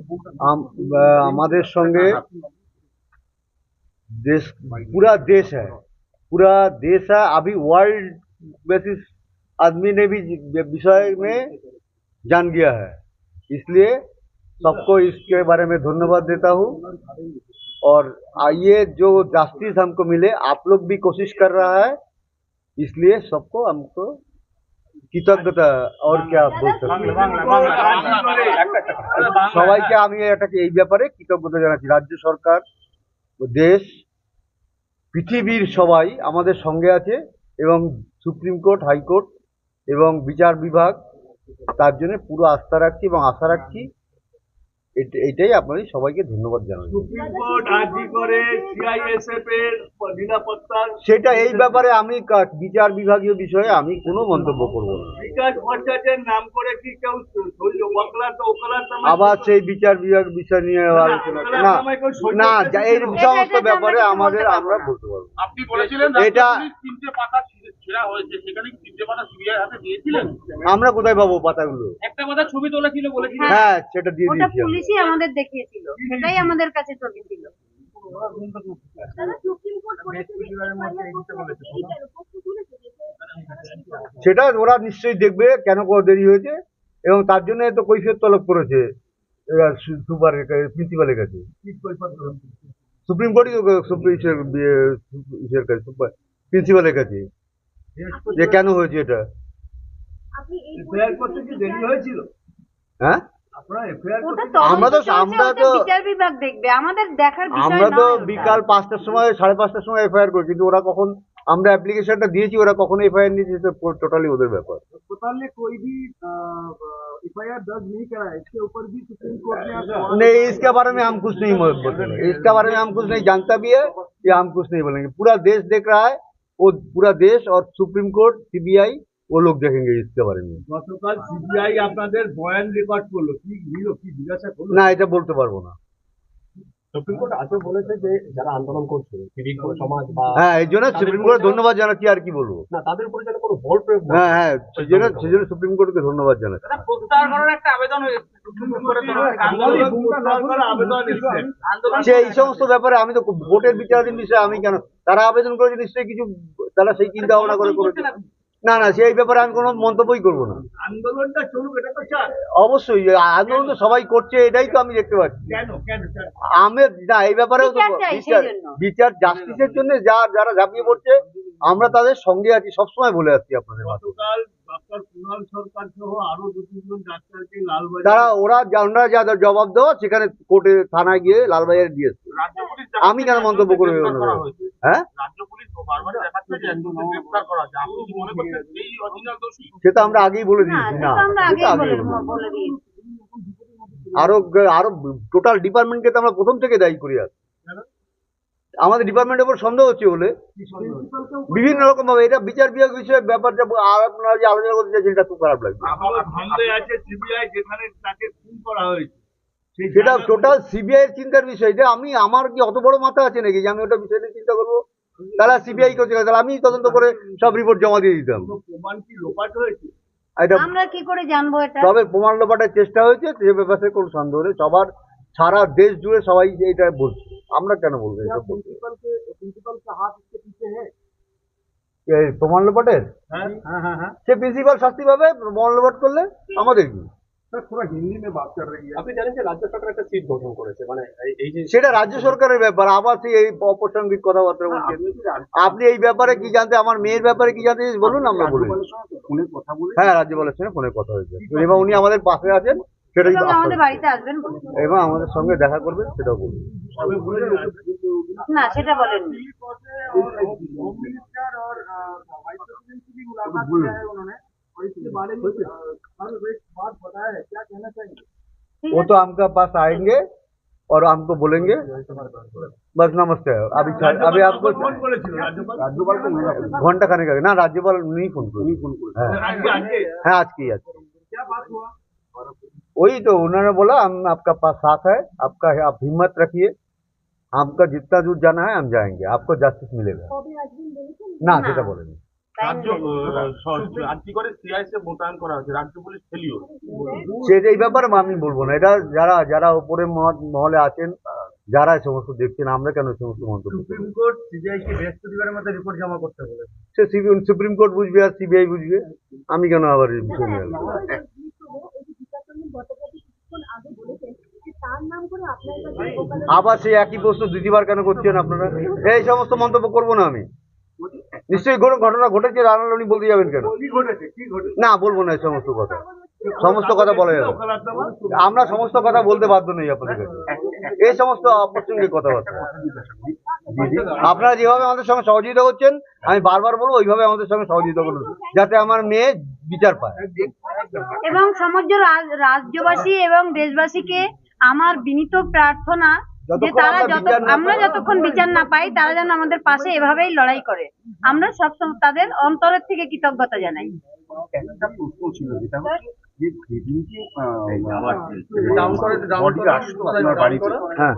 हमारे संगे देश पूरा देश है, पूरा देश है। अभी वर्ल्ड बेसिस आदमी ने भी विषय में जान गया है, इसलिए सबको इसके बारे में धन्यवाद देता हूँ। और ये जो जस्टिस हमको मिले, आप लोग भी कोशिश कर रहा है, इसलिए सबको हमको কৃতজ্ঞতা और क्या বলতে সবাইকে আমি এই ব্যাপারে কৃতজ্ঞতা জানাচ্ছি। রাজ্য সরকার, দেশ, পৃথিবীর সবাই আমাদের সঙ্গে আছে এবং সুপ্রিম কোর্ট, হাইকোর্ট এবং বিচার বিভাগ, তার জন্য পুরো আস্থা রাখছি এবং আশা রাখছি। এটাই আপনাদের সবাইকে ধন্যবাদ জানাই। সুপ্রিম কোর্ট আরজি করে সিআইএসএফ এর নিরাপত্তা, সেটা এই ব্যাপারে আমি বিচার বিভাগীয় বিষয়ে আমি কোনো মন্তব্য করব না। বিকাশ ভট্টাচার্যের নাম করে কি কেউ আবার সেই বিচার বিভাগ বিষয় নিয়ে আলোচনা না, এই সমস্ত ব্যাপারে আমরা বলতে পারবো। আপনি বলেছিলেন এটা তিনটে পাতা ছেঁড়া হয়েছে, সেখানে কি তিনটে পাতা সিবিআই হাতে দিয়েছিলেন? আমরা কোথায় পাবো পাতাগুলো? একটা পাতা ছবি তোলা ছিল বলেছিলেন। হ্যাঁ, সেটা দিয়ে ওটা দিয়েছি। পুলিশই আমাদের দেখিয়েছিল, সেটাই আমাদের কাছে ছবি ছিল। সেটা ওরা নিশ্চয়ই দেখবে কেন দেরি হয়েছে, এবং তার জন্য তো কৈফিয়ত তলব করেছে সুপার প্রিন্সিপালের কাছে, সুপ্রিম কোর্টই প্রিন্সিপালের কাছে যে কেন হয়েছে এটা। এফআইআর করতে কি দেরি হয়েছিল? হ্যাঁ, আমরা তো বিচার বিভাগ দেখবে, আমাদের দেখার বিষয় আমরা তো নয়। বিকাল 5টার সময় 5:30টার সময় এফআইআর করি, কিন্তু ওরা কখন আমরা অ্যাপ্লিকেশনটা দিয়েছি, ওরা কখন এফআইআর নিয়েছে টোটালি ওদের ব্যাপার। कोई भी एफआईआर दर्ज नहीं करा है, इसके ऊपर भी सुप्रीम कोर्ट ने नहीं, इसके बारे में हम कुछ नहीं बोलेंगे, इसके बारे में हम कुछ नहीं जानता भी है, ये हम कुछ नहीं बोलेंगे। पूरा देश देख रहा है, वो पूरा देश और सुप्रीम कोर्ट, सीबीआई वो लोग देखेंगे इसके बारे में। গতকাল সিবিআই আপনাদের বয়ান রেকর্ড করলো, কি হলো, কি জিজ্ঞাসা করলো? না, এটা বলতে পারবো না। সুপ্রিম কোর্ট আজও বলেছে যে যারা আন্দোলন করছে সিভিক সমাজ বা, হ্যাঁ, এই জন্য সুপ্রিম কোর্টে ধন্যবাদ জানাচ্ছি, আর কি বলবো। না, তাদের উপরে যেন কোনো বল প্রয়োগ না। হ্যাঁ হ্যাঁ, সেজন্য সুপ্রিম কোর্টকে ধন্যবাদ জানাচ্ছি। প্রত্যাহার করার একটা আবেদন সে এই সমস্ত ব্যাপারে আমি তো ভোটের বিচারাধীন বিষয়ে আমি কেন, তারা আবেদন করেছে নিশ্চয়ই কিছু, তারা সেই চিন্তা ভাবনা করে করেছে। না না, সেই ব্যাপারে আমি কোনো মন্তব্যই করবো না। আন্দোলনটা চলুক, এটা তো চান। অবশ্যই আন্দোলন তো সবাই করছে, এটাই তো আমি দেখতে পাচ্ছি। কেন কেন চান? আমি না, এই ব্যাপারেও তো বিচার জাস্টিসের জন্য যারা ঝাঁপিয়ে পড়ছে, আমরা তাদের সঙ্গে আছি, সবসময় বলে আসছি আপনাদের মাঝে। গতকাল ডক্টর কুণাল সরকার সহ আরো 2-3 ডাক্তারকে লালবাজার, তারা ওরা যা জবাব দেওয়া সেখানে কোর্টে থানায় গিয়ে লালবাজারে দিয়েছে। আমি কেন মন্তব্য করে? হ্যাঁ, রাজ্য পুলিশ বারবার দেখাচ্ছে যে একজনকে গ্রেফতার করা হচ্ছে, আপনি কি মনে করছেন এই অরিজিনাল দোষী? সেটা আমরা আগেই বলে দিয়েছি। না, সেটা আগেই বলে দিয়েছি। আরো টোটাল ডিপার্টমেন্টকে তো আমরা প্রথম থেকে দায়ী করি। আর আমাদের ডিপার্টমেন্টের উপর সন্দেহ হচ্ছে বলে বিভিন্ন রকম ভাবে এটা বিচার বিভাগ বিষয়ে ব্যাপারটা আপনারা যে আলোচনা করতে চাইছেন, এটা খুব খারাপ লাগছে। আছে সিবিআই যেখানে তাকে খুন করা হয়েছে, সেটা টোটাল সিবিআই এর চিন্তার বিষয়। এটা আমার কি অত বড় মাথা আছে নাকি যে আমি ওটা বিষয় নিয়ে চিন্তা করবো? তাহলে সিবিআই করছে, তাহলে আমি তদন্ত করে সব রিপোর্ট জমা দিয়ে দিতাম। প্রমাণ কি লোপাট হয়েছে? আমরা কি করে জানবো এটা? তবে প্রমাণ লোপাটের চেষ্টা হয়েছে, সে ব্যাপারে কোনো সন্দেহ নেই। সবার সারা দেশ জুড়ে সবাই এটা বলছে, আমরা কেন বলবো? প্রমাণ লোপাটের সে প্রিন্সিপাল শাস্তি পাবে, প্রমাণ লোপাট করলে আমাদের কি? আপনি জানেন যে রাজ্য সরকার একটা সিট গঠন করেছে, মানে এই যে সেটা রাজ্য সরকারের ব্যাপার। আবার সেই এই অপ্রাসঙ্গিক কথাবার্তা বলছেন আপনি। এই ব্যাপারে কি জানতে, আমার মেয়ের ব্যাপারে কি জানতে বলুন, আমরা বলি। হ্যাঁ, রাজ্যপালের সঙ্গে ফোনে কথা হয়েছে এবং উনি আমাদের পাশে আছেন, সেটাই আমাদের বাড়িতে আসবেন এবং আমাদের সঙ্গে দেখা করবেন, সেটাও বলুন। না, সেটা বলেননি। वो तो हमका पास आएंगे और हमको बोलेंगे बस नमस्ते। अभी आपको घंटा खाने का ना, राज्यपाल नहीं फोन कर, हाँ आज की वही तो उन्होंने बोला हम आपका पास साथ है, आपका आप हिम्मत रखिए, आपका जितना दूर जाना है हम जाएंगे, आपको जस्टिस मिलेगा। ना, সেটা বলেনি। রাজ্য রাজ্য করে সিআইএসএফ মোতায়েন করা হয়েছে, রাজ্য পুলিশ ফেলিওর। সেটা এই ব্যাপারে আমি বলবো না, এটা যারা যারা উপরে মহলে আছেন, যারা এই সমস্ত দেখছেন, আমরা কেন এই সমস্ত মন্তব্য করব? সুপ্রিম কোর্ট সিবিআই কে বৃহস্পতিবারের মধ্যে রিপোর্ট জমা করতে বলে। সে সুপ্রিম কোর্ট বুঝবে আর সিবিআই বুঝবে, আমি কেন আবার এই বিষয় নিয়ে আসবো? আবার সেই একই প্রশ্ন দ্বিতীয়বার কেন করছেন আপনারা? এই সমস্ত মন্তব্য করবো না আমি। নিশ্চয়ই কোনো ঘটনা ঘটেছে, রানারানি বলতে যাবেন কেন? কি ঘটেছে কি ঘটেছে? না, বলবো না এই সমস্ত কথা, সমস্ত কথা বলা যাবে না। আমরা সমস্ত কথা বলতে বাধ্য নই আপনাদের কাছে, এই সমস্ত অপ্রাসঙ্গিক কথাবার্তা। আপনারা যেভাবে আমাদের সঙ্গে সহযোগিতা করছেন, আমি বারবার বলবো ওইভাবে আমাদের সঙ্গে সহযোগিতা করুন, যাতে আমার মেয়ে বিচার পায়। এবং সমগ্র রাজ্যবাসী এবং দেশবাসীকে আমার বিনীত প্রার্থনা যে তারা আমরা যতক্ষণ বিচার না পাই, তারা যেন আমাদের পাশে এভাবেই লড়াই করে। আমরা সবসময় তাদের অন্তরের থেকে কৃতজ্ঞতা জানাই। একটা প্রশ্ন ছিল, যেটা হচ্ছে যে সেদিনকে হ্যাঁ।